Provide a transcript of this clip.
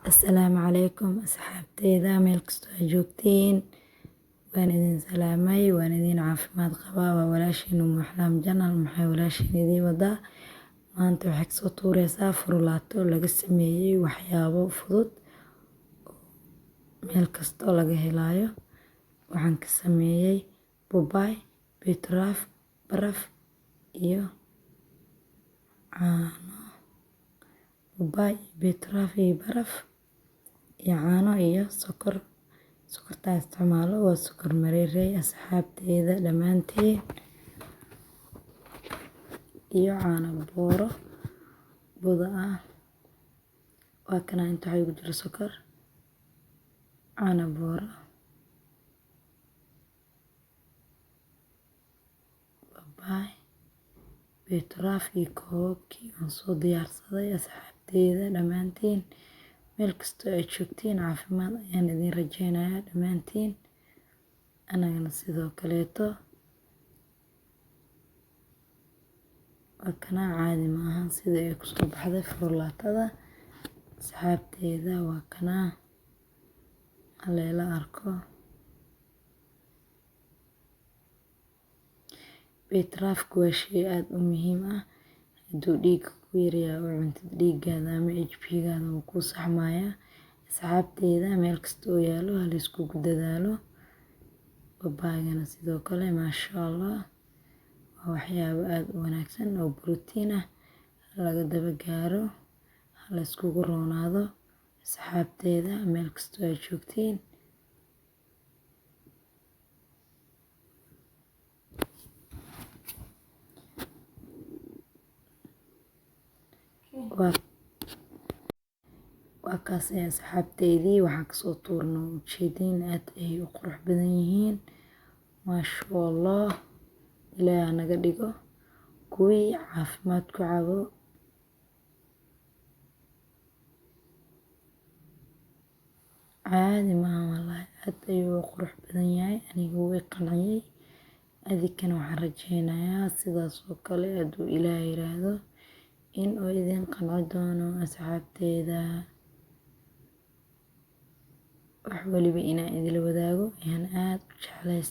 Asalaamu calaykum asxaabteyda meel kastoo aad joogtiin waan idin salaamay waan idin caafimaad qabaa waa walaashiin Umu Axlaam Janal maxay walaashiin idin wadaa maanta waxay kasoo tuureysaa furulaato laga sameeyey waxyaabo fudud meel kastoo laga helaayo waxaan ka sameeyey babaay beetraaf baraf iyo caano babaay beetraaf iyo baraf iyo caano iyo sokorta isticmaalo waa sokor mareerey asxaabteyda dhammaantiin iyo caano booro budo ah waa kana inta waxaa igu jiro sokor caano booro babaay beetraaf iyo koobkii aan soo diyaarsaday asxaabteyda dhammaantiin meel kastoo ay joogtiin caafimaad ayaan idin rajeynayaa dhammaantiin anagana sidoo kaleeto waa kana caadi maahan sida ay kusoo baxday furulaatada asxaabteyda waa kana haleela arko beetraafku waa shay aad u muhiim ah hadduu dhiigga ku yaryahay oo cuntid dhiiggaada ama HB-gaada wuu kuu saxmayaa asxaabteyda meel kasta oo yaalo ha la iskugu dadaalo babaygana sidoo kale maasha Allah waa waxyaabo aad u wanaagsan oo borotiin ah laga daba gaaro ha la iskugu roonaado asxaabteyda meel kastoo ay joogtiin waa kaas asxaabteydii waxaan kasoo tuurnay ujeediin aad ay u qurux badan yihiin maasha Allah ilaahay naga dhigo kuwii caafimaad ku cabo caadi maaha wallaahi aad ayuu u qurux badan yahay aniga wuu i qanciyey adinkana waxaan rajeynayaa sidaas oo kale hadduu ilaahay yiraahdo in uu idin qanci doono asxaabteyda wax waliba inaan idila wadaago ayaan aad u jeclahay.